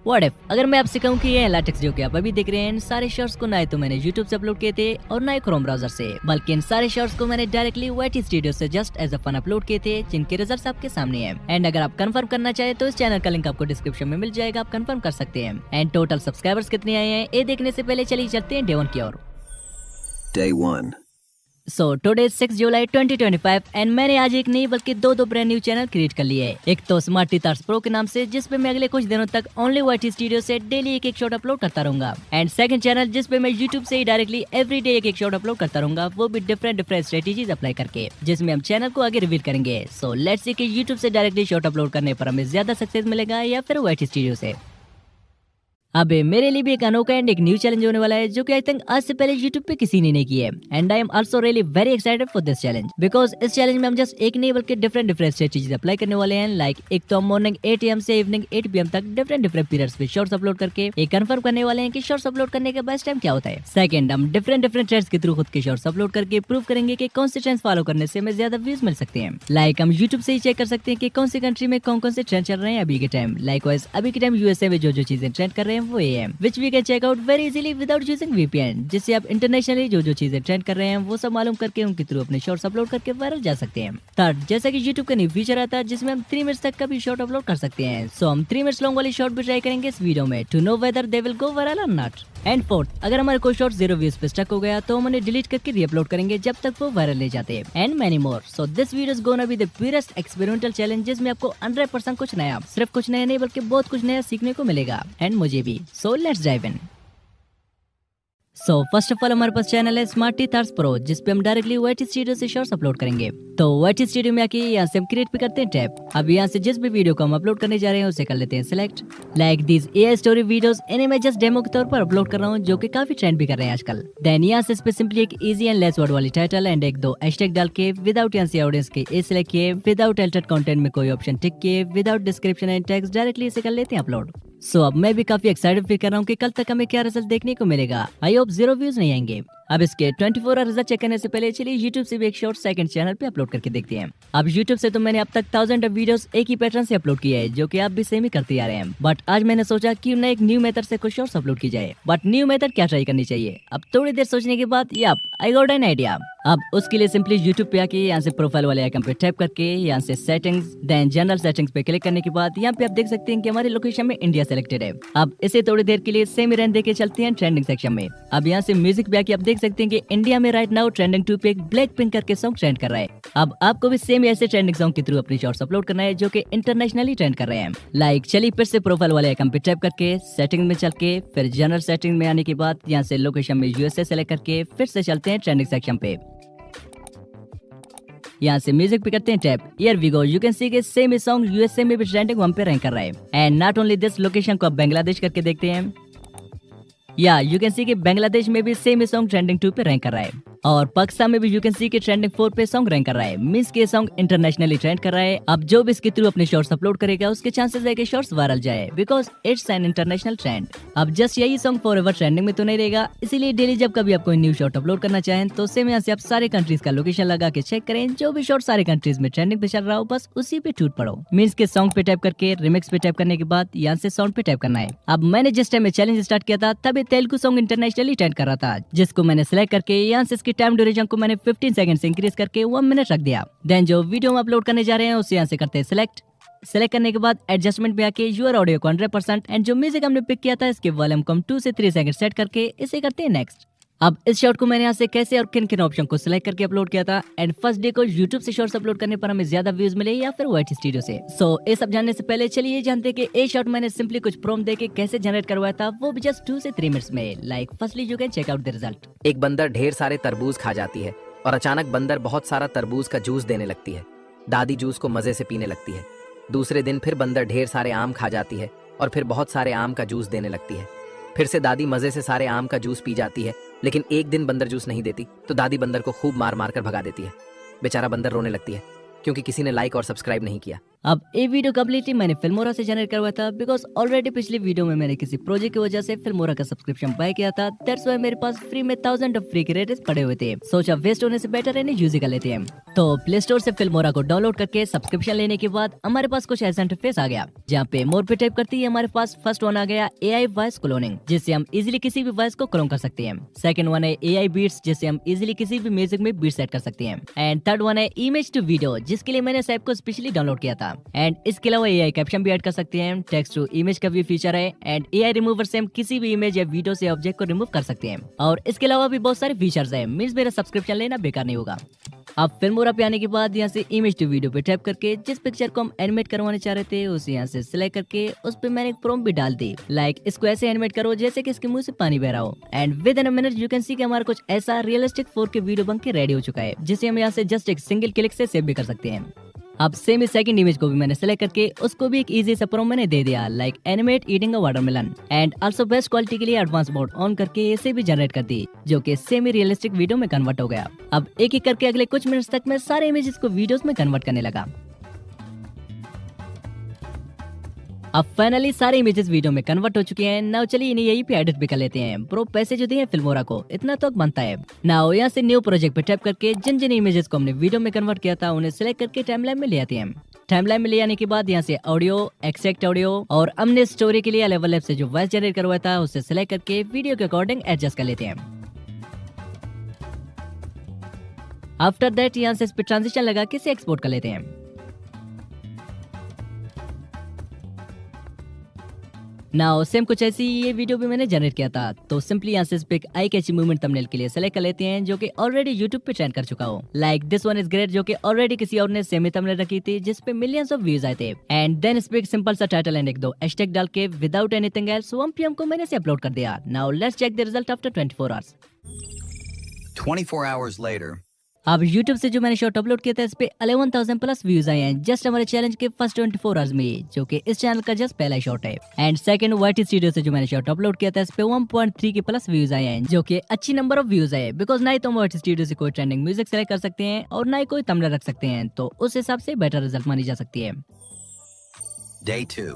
What if अगर मैं आपसे कहूँ कि ये लाटेक्स जो कि आप अभी देख रहे हैं, इन सारे शॉर्ट्स को ना तो मैंने YouTube से अपलोड किए थे और ना ही क्रोम ब्राउजर से, बल्कि इन सारे शॉर्ट्स को मैंने डायरेक्टली YT स्टूडियो से just as a fun upload किए थे, जिनके रिजल्ट्स आपके सामने हैं। एंड अगर आप कंफर्म करना चाहे तो इस चैनल का लिंक आपको डिस्क्रिप्शन में मिल जाएगा, आप कंफर्म कर सकते हैं। एंड टोटल सब्सक्राइबर्स कितने आए हैं ये देखने से पहले चलिए चलते हैं डे 1 की ओर। Day 1. So today 6 July 2025 and मैंने आज एक नहीं बल्कि दो ब्रांड न्यू चैनल क्रिएट कर लिए। एक तो स्मार्ट टीथर्स प्रो के नाम से, जिस पे मैं अगले कुछ दिनों तक ओनली YT स्टूडियो से डेली एक शॉट अपलोड करता रहूंगा। एंड सेकंड चैनल जिस पे मैं YouTube से ही डायरेक्टली एवरीडे एक शॉट अपलोड करता रहूंगा, वो भी डिफरेंट स्ट्रेटेजीज अप्लाई करके, जिसमें हम चैनल को आगे रिवील करेंगे। सो लेट्स सी कि YouTube से डायरेक्टली शॉट अपलोड करने पर हमें ज्यादा सक्सेस मिलेगा या फिर YT स्टूडियो से। अब मेरे लिए भी एक अनोखा एंड एक न्यू चैलेंज होने वाला है, जो कि आई थिंक आज से पहले YouTube पे किसी ने नहीं किया है। And I am also really very excited for this challenge, because इस चैलेंज में हम जस्ट एक नहीं बल्कि डिफरेंट स्ट्रेटेजीज अप्लाई करने वाले हैं। लाइक एक तो हम मॉर्निंग 8 AM से इवनिंग 8 PM तक डिफरेंट पीरियड्स पे शॉर्ट्स अपलोड करके ये कंफर्म करने वाले हैं कि शॉर्ट्स अपलोड करने का बेस्ट टाइम क्या होता है। सेकंड, हम डिफरेंट ट्रेंड्स के थ्रू खुद के शॉर्ट्स अपलोड करके प्रूव करेंगे कि कौन से ट्रेंड्स फॉलो करने से हमें ज्यादा व्यूज मिल सकते हैं। लाइक हम YouTube से ही चेक कर सकते हैं कि कौन सी कंट्री में कौन से ट्रेंड चल रहे हैं अभी के टाइम। लाइकवाइज अभी के टाइम USA में जो चीजें ट्रेंड कर रहे हैं वो ये है, which we can check out very easily without using VPN, जिससे आप इंटरनेशनली जो चीजें ट्रेंड कर रहे हैं वो सब मालूम करके उनके थ्रू अपने शॉर्ट्स अपलोड करके वायरल जा सकते हैं। थर्ड, जैसा कि YouTube का न्यू फीचर आता है जिसमें हम 3 मिनट्स तक का भी शॉर्ट अपलोड कर सकते हैं। सो हम 3 मिनट्स लॉन्ग वाली शॉर्ट भी ट्राई करेंगे इस वीडियो में to know whether they will go viral और नॉट। एंड फोर्थ, अगर हमारे कोई शॉर्ट 0 व्यूज पे स्टक हो गया तो हम उन्हें डिलीट करके रीअपलोड करेंगे जब तक वो वायरल ले जाते हैं। And many more. So this video is gonna be the purest experimental challenge, जिसमें आपको 100% कुछ नया, सिर्फ कुछ नया नहीं बल्कि बहुत कुछ नया सीखने को मिलेगा। एंड मुझे भी। So let's dive in. So first of all हमारे पास चैनल है स्मार्ट टीथर्स प्रो, जिसपे हम डायरेक्टली YT स्टूडियो से शॉर्ट्स अपलोड करेंगे। तो YT स्टूडियो में आके यहाँ से हम क्रिएट भी करते हैं टैब। अब यहाँ से जिस भी वीडियो को हम अपलोड करने जा रहे हैं उसे कर लेते हैं select. Like this AI story videos, इन्हें मैं जस्ट डेमो के तौर पर अपलोड कर रहा हूँ, जो कि काफी ट्रेंड भी कर रहे हैं आजकल। देन यहाँ से सिंपली एक इजी एंड लेस वर्ड वाली टाइटल एंड एक दो हैशटैग डाल के विदाउट यहाँ से ऑडियंस के ए सिलेक्ट किए, विदाउट एल्टर्ड कंटेंट में कोई ऑप्शन टिक किए, without description and text, directly इसे कर लेते हैं अपलोड। सो अब मैं भी काफी एक्साइटेड फील कर रहा हूँ कि कल तक हमें क्या रिजल्ट देखने को मिलेगा। आई होप 0 व्यूज नहीं आएंगे। अब इसके 24 आवर रिजल्ट चेक करने से पहले चलिए YouTube से भी एक शॉर्ट सेकंड चैनल पे अपलोड करके देखते हैं। अब YouTube से तो मैंने अब तक 1000 वीडियोस एक ही पैटर्न से अपलोड किया है, जो कि आप भी सेम ही करते आ रहे हैं। बट आज मैंने सोचा क्यों ना एक न्यू मेथड से कुछ शॉर्ट्स अपलोड की जाए। बट न्यू मेथड क्या ट्राई करनी चाहिए? अब थोड़ी देर सोचने के बाद आई गॉट एन आइडिया। अब उसके लिए सिंपली YouTube पे आके यहाँ से प्रोफाइल वाले आइकन पे टैप करके यहाँ से सेटिंग्स, देन जनरल सेटिंग्स पे क्लिक करने के बाद यहाँ पे आप देख सकते हैं कि हमारी लोकेशन में इंडिया सेलेक्टेड है। अब इसे थोड़ी देर के लिए सेम ही रहने देके चलते हैं ट्रेंडिंग सेक्शन में। अब यहाँ से म्यूजिक पे आके आप देख सकते हैं कि इंडिया में राइट नाउ ट्रेंडिंग 2 पे एक ब्लैक पिंक करके सॉन्ग ट्रेंड कर रहा है। अब आपको भी सेम ऐसे ट्रेंडिंग सॉन्ग के थ्रू अपनी शॉर्ट्स अपलोड करना है, जो कि इंटरनेशनली ट्रेंड कर रहे हैं। लाइक चलिए फिर से प्रोफाइल वाले आइकन पे टैप करके सेटिंग में चल के फिर जनरल सेटिंग में आने के बाद यहाँ से लोकेशन में USA सेलेक्ट करके फिर से चलते हैं ट्रेंडिंग सेक्शन पे। यहाँ से म्यूजिक पे करते हैं tap. Here we go, you can see के सेम सॉन्ग USA में भी ट्रेंडिंग 1 पे रैंक कर रहा है। And not only this, location को आप बांग्लादेश करके देखते हैं। या यू कैन सी कि बांग्लादेश में भी सेम सॉन्ग ट्रेंडिंग 2 पे रैंक कर रहा है। और पाकिस्तान में भी यू कैन सी कि ट्रेंडिंग 4 पे सॉन्ग रैंक कर रहा है। मींस के सॉन्ग इंटरनेशनली ट्रेंड कर रहा है। अब जो भी इसके थ्रू अपने शॉर्ट्स अपलोड करेगा उसके चांसेस है कि शॉर्ट्स वायरल जाए, because it's an international trend. अब जस्ट यही सॉन्ग फॉरएवर ट्रेंडिंग में तो नहीं रहेगा, इसीलिए डेली जब कभी आप कोई न्यू शॉर्ट अपलोड करना चाहें तो सेम यहाँ से आप सारे कंट्रीज का लोकेशन लगा के चेक करें, जो भी शॉर्ट सारे कंट्रीज में ट्रेंडिंग पे चल रहा हो बस उसी पे टूट पड़ो। मींस के सॉन्ग पे टैप करके रिमिक्स पे टैप करने के बाद यहाँ से साउंड पे टैप करना है। अब मैंने जिस टाइम में चैलेंज स्टार्ट किया था तब तेलुगु सॉन्ग इंटरनेशनली ट्रेंड कर रहा था, जिसको मैंने सिलेक्ट करके यहाँ से इसकी टाइम ड्यूरेशन को मैंने 15 सेकंड से इंक्रीज करके 1 मिनट रख दिया। देन जो वीडियो हम अपलोड करने जा रहे हैं उसे यहाँ से करते हैं सिलेक्ट करने के बाद एडजस्टमेंट में आके यूर ऑडियो को 100% एंड जो म्यूजिक हमने पिक किया था इसके वॉल्यूम को 2 से 3 सेकंड सेट करके इसे करते हैं नेक्स्ट। अब इस शॉर्ट को मैंने यहाँ से कैसे और किन ऑप्शन को सिलेक्ट करके अपलोड किया था एंड फर्स्ट डे को YouTube से शॉर्ट्स अपलोड करने पर हमें ज्यादा व्यूज मिले या फिर YT स्टूडियो से। सो ये सब जानने से पहले चलिए ये जानते हैं कि ये शॉर्ट मैंने सिंपली कुछ प्रॉम्प्ट देके कैसे जनरेट करवाया था, वो भी जस्ट 2 से 3 मिनट्स में। Like firstly you can check out the result. एक बंदर ढेर सारे तरबूज खा जाती है और अचानक बंदर बहुत सारा तरबूज का जूस देने लगती है। दादी जूस को मजे से पीने लगती है। दूसरे दिन फिर बंदर ढेर सारे आम खा जाती है और फिर बहुत सारे आम का जूस देने लगती है। फिर से दादी मजे से सारे आम का जूस पी जाती है, लेकिन एक दिन बंदर जूस नहीं देती तो दादी बंदर को खूब मार मार कर भगा देती है। बेचारा बंदर रोने लगती है क्योंकि किसी ने लाइक और सब्सक्राइब नहीं किया। अब ये वीडियो कम्प्लीटली मैंने फिल्मोरा से जनरेट करवाया था बिकॉज ऑलरेडी पिछली वीडियो में मैंने किसी प्रोजेक्ट की वजह से फिल्मोरा का सब्सक्रिप्शन बाय किया था। दैट्स व्हाई मेरे पास फ्री में 1000 ऑफ फ्री क्रेडिट्स पड़े हुए थे। सोचा वेस्ट होने से बेटर है यूज कर लेते हैं। तो प्ले स्टोर से फिल्मोरा को डाउनलोड करके सब्सक्रिप्शन लेने के बाद हमारे पास कुछ ऐसा इंटरफेस आ गया जहाँ पे मोर पे टाइप करते ही हमारे पास फर्स्ट वन आ गया AI वॉइस क्लोनिंग, जिससे हम इजीली किसी भी वॉइस को क्लोन कर सकते हैं। सेकंड वन है AI बीट्स, जिससे हम इजीली किसी भी म्यूजिक में बीट सेट कर सकते हैं। एंड थर्ड वन है इमेज टू वीडियो, जिसके लिए मैंने इस ऐप को स्पेशली डाउनलोड किया था। एंड इसके अलावा AI कैप्शन भी ऐड कर सकते हैं। टेक्स्ट टू इमेज का भी फीचर है। एंड AI रिमूवर से हम किसी भी इमेज या वीडियो से ऑब्जेक्ट को रिमूव कर सकते हैं। और इसके अलावा भी बहुत सारे फीचर्स है। मींस मेरा सब्सक्रिप्शन लेना बेकार नहीं होगा। अब फिल्मोरा पे आने के बाद यहाँ से इमेज टू वीडियो पे टैप करके जिस पिक्चर को हम एनिमेट करवाने चाह रहे थे उसे यहाँ से सिलेक्ट करके उस पे मैंने एक प्रॉम्प्ट भी डाल दी, लाइक इसको ऐसे एनिमेट करो जैसे कि इसके मुंह से पानी बह रहा हो। And with in a minute you can सी कि हमारा कुछ ऐसा रियलिस्टिक 4K वीडियो बन के रेडी हो चुका है, जिसे हम यहाँ से जस्ट एक सिंगल क्लिक से सेव भी कर सकते हैं। अब सेम ही सेकंड इमेज को भी मैंने सेलेक्ट करके उसको भी एक इजी सा प्रॉम्प्ट मैंने दे दिया, like animate eating a watermelon. And also best quality के लिए एडवांस मोड ऑन करके इसे भी जनरेट कर दी, जो कि सेमी रियलिस्टिक वीडियो में कन्वर्ट हो गया। अब एक एक करके अगले कुछ मिनट्स तक मैं सारे इमेजेस को वीडियोस में कन्वर्ट करने लगा। अब फाइनली सारे इमेजेस वीडियो में कन्वर्ट हो चुके हैं। नाउ चलिए इन्हें यहीं पे एडिट भी कर लेते हैं। ब्रो पैसे जो दिए फिल्मोरा को इतना तो बनता है। नाउ यहाँ से न्यू प्रोजेक्ट पे टैप करके जिन जिन इमेजेस को हमने वीडियो में कन्वर्ट किया था उन्हें सिलेक्ट करके टाइमलाइन में ले आते हैं। टाइमलाइन में ले आने के बाद यहाँ से ऑडियो, एक्सट्रैक्ट ऑडियो और हमने स्टोरी के लिए लेवल से जो वॉइस जनरेट करवाया था उसे सिलेक्ट करके वीडियो के अकॉर्डिंग एडजस्ट कर लेते हैं। आफ्टर दैट यहाँ से इस पे ट्रांजिशन लगा के इसे एक्सपोर्ट कर लेते हैं। नाउ सेम कुछ ऐसी ये वीडियो भी मैंने जनरेट किया था। तो सिंपली यहाँ से इस पे आई कैची मूवमेंट थंबनेल के लिए सेलेक्ट कर लेते हैं, जो कि ऑलरेडी यूट्यूब पे ट्रेंड कर चुका हो, like this one is great, जो कि ऑलरेडी किसी और ने सेम ही थंबनेल रखी थी जिस पे मिलियंस ऑफ व्यूज आए थे। एंड देन इस पे एक सिंपल सा टाइटल एंड एक दो हैशटैग डाल के विदाउट एनीथिंग एल्स 1 PM को मैंने इसे अपलोड कर दिया। Now let's check the result after 24 hours. 24 hours later. अब YouTube से जो मैंने शॉर्ट अपलोड किया था इस पे 11,000 प्लस व्यूज आए हैं जस्ट हमारे चैलेंज के फर्स्ट 24 आवर्स में, जो कि इस चैनल का जस्ट पहला शॉर्ट है। एंड सेकंड YT स्टूडियो से जो मैंने शॉर्ट अपलोड किया था इस पे 1.3 के प्लस व्यूज आए हैं, जो कि अच्छी नंबर ऑफ व्यूज है। बिकॉज ना ही तो हम YT स्टूडियो से कोई ट्रेंडिंग म्यूजिक सेलेक्ट कर सकते हैं और ना ही कोई थंबनेल रख सकते हैं, तो उस हिसाब से बेटर रिजल्ट मानी जा सकती है। Day 2.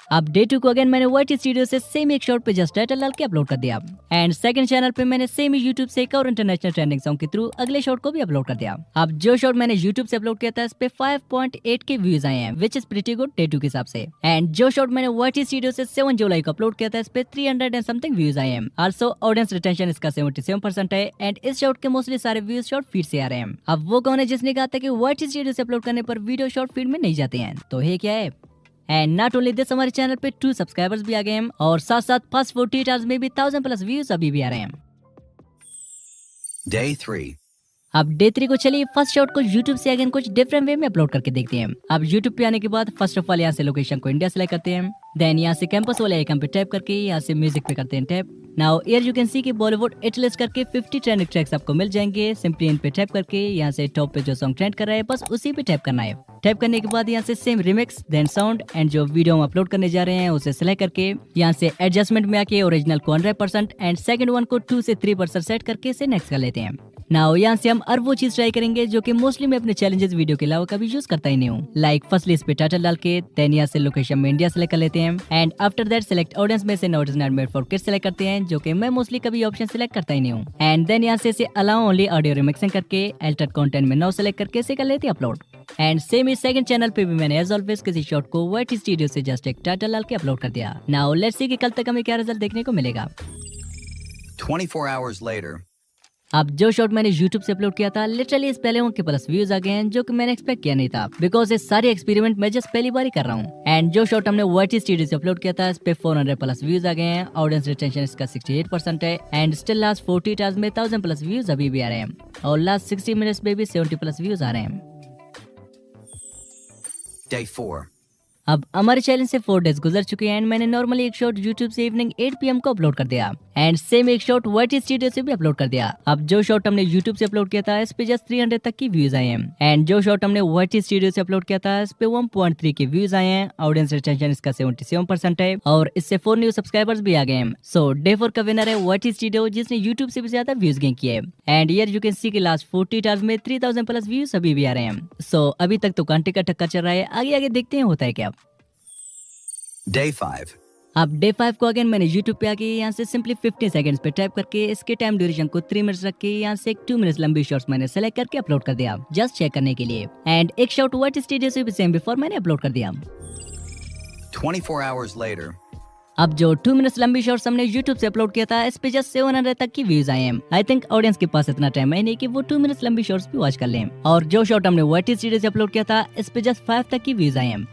अब डे 2 को अगेन मैंने YT स्टूडियो से सेम एक शॉर्ट पे जस्ट टाइटल डाल के अपलोड कर दिया। एंड सेकंड चैनल पे मैंने सेम ही YouTube से एक और इंटरनेशनल ट्रेंडिंग सॉन्ग के थ्रू अगले शॉर्ट को भी अपलोड कर दिया। अब जो शॉर्ट मैंने YouTube से अपलोड किया था इस पे 5.8 के व्यूज आए हैं, which is pretty good day 2 के हिसाब से। एंड जो शॉर्ट मैंने YT स्टूडियो से 7 जुलाई को अपलोड किया था इस पे 300 एंड समथिंग व्यूज आए हैं। आल्सो ऑडियंस रिटेंशन इसका 77% है। एंड इस शॉर्ट के मोस्टली सारे व्यूज शॉर्ट फीड से आ रहे हैं। अब वो कौन है जिसने कहा था कि YT स्टूडियो से अपलोड करने पर वीडियो शॉर्ट फीड में नहीं जाते हैं, तो ये क्या है? एंड नॉट ओनली दिस, हमारे चैनल पे 2 सब्सक्राइबर्स भी आ गए हैं और साथ साथ फर्स्ट 48 आवर्स में भी 1000 प्लस व्यूज अभी भी आ रहे हैं। Day 3. अब डे 3 को चलिए फर्स्ट शॉट को YouTube से अगेन कुछ डिफरेंट वे में अपलोड करके देखते हैं। अब YouTube पे आने के बाद फर्स्ट ऑफ ऑल यहाँ से लोकेशन को इंडिया सेलेक्ट करते हैं। देन यहाँ से कैंपस वाले आइकन पे टैप करके यहाँ से म्यूजिक पे करते हैं tap. Now here you can सी कि बॉलीवुड हिट लिस्ट करके 50 ट्रेंडिंग ट्रैक्स आपको मिल जाएंगे। सिंपली इन पे टैप करके यहाँ से टॉप पे जो सॉन्ग ट्रेंड कर रहा है बस उसी पे टैप करना है। टैप करने के बाद यहाँ से same remix, then sound and जो वीडियो हम अपलोड करने जा रहे हैं उसे सिलेक्ट करके यहाँ से एडजस्टमेंट में आके ओरिजिनल को 100% एंड सेकंड वन को 2 से 3% सेट करके इसे नेक्स्ट कर लेते हैं। नाउ यहाँ से हम और वो चीज ट्राई करेंगे जो कि मोस्टली मैं अपने चैलेंजेस वीडियो के अलावा कभी यूज करता ही नहीं हूँ, लाइक फर्स्टली इस पे टाइटल डाल के देन यहाँ से लोकेशन में इंडिया सेलेक्ट कर लेते हैं। And after that select audience में से not is not made for kids select करते हैं, जो कि मैं मोस्टली कभी ऑप्शन सेलेक्ट करता ही नहीं हूँ। एंड देन यहाँ से इसे अलाउ ओनली ऑडियो रिमिक्सिंग करके अल्टर्ड कंटेंट में नाउ सेलेक्ट करके इसे कर लेते हैं upload. And same he second channel पे भी मैंने एज ऑलवेज किसी शॉट को YT स्टूडियो से जस्ट एक टाइटल डाल के अपलोड कर दिया। नाउ लेट्स सी कि कल तक हमें क्या रिजल्ट देखने को मिलेगा। 24 hours later. अब जो शॉट मैंने YouTube से अपलोड किया था लिटरली इस पहले के प्लस व्यूज आ गए हैं, जो कि मैंने एक्सपेक्ट किया नहीं था बिकॉज ये सारे एक्सपेरिमेंट मैं जस्ट पहली बार ही कर रहा हूँ। एंड जो शॉट हमने YT स्टूडियो से अपलोड किया था इस पे 400 प्लस व्यूज आ गए हैं। ऑडियंस रिटेंशन इसका 68% है। एंड स्टिल लास्ट 48 आवर्स में 1000 प्लस व्यूज अभी भी आ रहे हैं और लास्ट 60 मिनट्स में भी 70 प्लस व्यूज आ रहे हैं। Day 4. अब हमारे चैलेंज से 4 डेज गुजर चुके हैं एंड मैंने नॉर्मली एक शॉट यूट्यूब से इवनिंग 8 PM को अपलोड कर दिया एंड सेम एक शॉट YT स्टूडियो से भी अपलोड कर दिया। अब जो शॉट हमने यूट्यूब से अपलोड किया था इस पे जस्ट 300 तक की व्यूज आए हैं एंड जो शॉट हमने YT स्टूडियो से अपलोड किया था इस पे 1.3 के व्यूज आए हैं। ऑडियंस रिटेंशन इसका 77% है और इससे 4 न्यू सब्सक्राइबर्स भी आ गए हैं। सो डे 4 का विनर है YT स्टूडियो जिसने यूट्यूब से भी ज्यादा व्यूज गेन किए and here you can see के लास्ट 40 आवर्स में 3000 प्लस व्यूज अभी भी आ रहे हैं। सो अभी तक तो कांटे का टक्कर चल रहा है, आगे आगे देखते हैं होता है क्या। Day 5. अब डे 5 को अगेन मैंने YouTube पे आके यहाँ से सिंपली 15 सेकंड्स पे टाइप करके इसके टाइम ड्यूरेशन को 3 मिनट्स रख के यहाँ से एक 2 मिनट्स लंबी शॉर्ट्स मैंने सेलेक्ट करके अपलोड कर दिया जस्ट चेक करने के लिए एंड एक शॉट YT स्टूडियो से भी सेम बिफोर मैंने अपलोड कर दिया। 24 hours later. अब जो 2 मिनट्स लंबी शॉर्ट्स हमने YouTube से अपलोड किया था इस पे जस्ट 700 तक की व्यूज आए हैं। आई थिंक ऑडियंस के पास इतना टाइम है नहीं कि वो 2 मिनट्स लंबी शॉर्ट्स भी वॉच कर लें। और जो शॉट हमने YT स्टूडियो से अपलोड किया था इस पे जस्ट 5 तक की व्यूज आए हैं।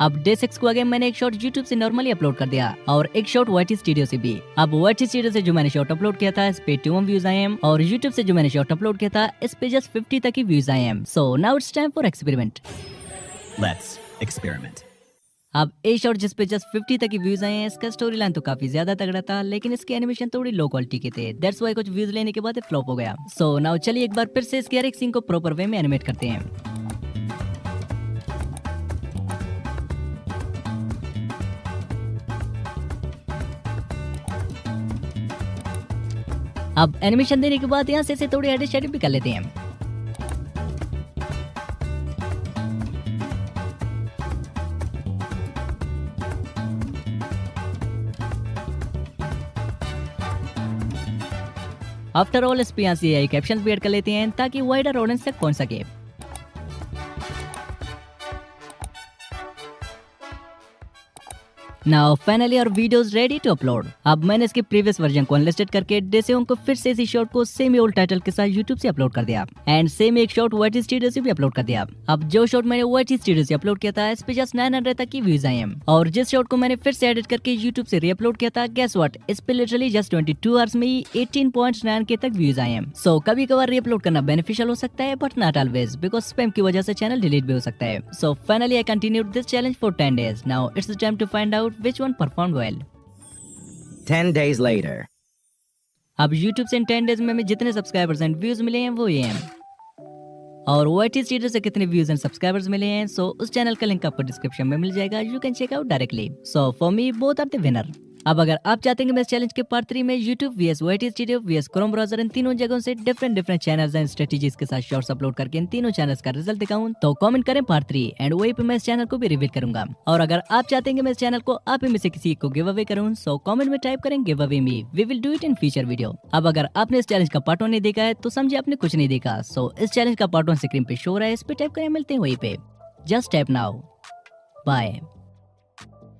अब डे 6 को अगेन मैंने एक शॉट YouTube से नॉर्मली अपलोड कर दिया और एक शॉट YT स्टूडियो से भी। अब YT स्टूडियो से जो मैंने शॉट अपलोड किया था इस पे 21 व्यूज आए हैं और YouTube से जो मैंने शॉट अपलोड किया था इस पे जस्ट 50 तक की व्यूज आए हैं। So now it's time for experiment. Let's experiment. अब ए शॉट जिस पे जस्ट 50 तक की व्यूज आए हैं इसका स्टोरी लाइन तो काफी ज्यादा तगड़ा था लेकिन इसके एनिमेशन थोड़ी लो क्वालिटी के थे, दैट्स व्हाई कुछ व्यूज लेने के बाद फ्लॉप हो गया। सो नाउ चलिए एक बार फिर से इसके हर एक सीन को प्रॉपर वे में एनिमेट करते हैं। अब एनिमेशन देने के बाद यहाँ से इसे थोड़ी एडिट शेडिट भी कर लेते हैं। आफ्टर ऑल इस पे यहाँ से कैप्शन भी ऐड कर लेते हैं ताकि वाइडर ऑडियंस तक पहुंच सके। Now finally our videos ready to upload. अब मैंने इसके प्रीवियस वर्जन को अनलिस्टेड करके डेसेओन को फिर से इसी शॉट को सेम ओल्ड टाइटल के साथ YouTube से अपलोड कर दिया एंड सेम एक शॉट YT स्टूडियो से भी अपलोड कर दिया। अब जो शॉट मैंने YT स्टूडियो से अपलोड किया था इस पे जस्ट 900 तक की व्यूज आए हैं और जिस शॉट को मैंने फिर से एडिट करके YouTube से रीअपलोड किया था गेस व्हाट, इस पे लिटरली जस्ट 22 आवर्स में ही 18.9 के तक व्यूज आए हैं। सो कभी कभार रीअपलोड करना बेनिफिशियल हो सकता है but not always because spam की वजह से चैनल डिलीट भी हो सकता है। So finally I continued this challenge for 10 days। Now it's the time to find out which one performed well. 10 days later. अब YouTube से इन 10 डेज में हमें जितने सब्सक्राइबर्स एंड व्यूज मिले हैं वो ये हैं और YT स्टूडियो से कितने व्यूज एंड सब्सक्राइबर्स मिले हैं सो उस चैनल का लिंक आपको डिस्क्रिप्शन में मिल जाएगा, you can check out directly. So for me both are the winner. अब अगर आप चाहते हैं कि मैं इस चैलेंज के पार्ट 3 में YouTube vs YT studio vs Chrome browser इन तीनों जगहों से डिफरेंट चैनल्स एंड स्ट्रेटजीज के साथ शॉर्ट्स अपलोड करके इन तीनों चैनल्स का रिजल्ट दिखाऊं तो कमेंट करें पार्ट 3 एंड वहीं पे मैं इस चैनल को भी रिवील करूंगा। और अगर आप चाहते हैं कि मैं इस चैनल को आप में से किसी को गिव अवे करूं सो कमेंट में टाइप करें give away me, we will do it in future video. अब अगर आपने इस चैलेंज का पार्ट 1 नहीं देखा है तो समझे आपने कुछ नहीं देखा। सो इस चैलेंज का पार्ट 1 स्क्रीन पे शो हो रहा है, इस पे टाइप करें, मिलते हैं वहीं पे। Just type now, bye.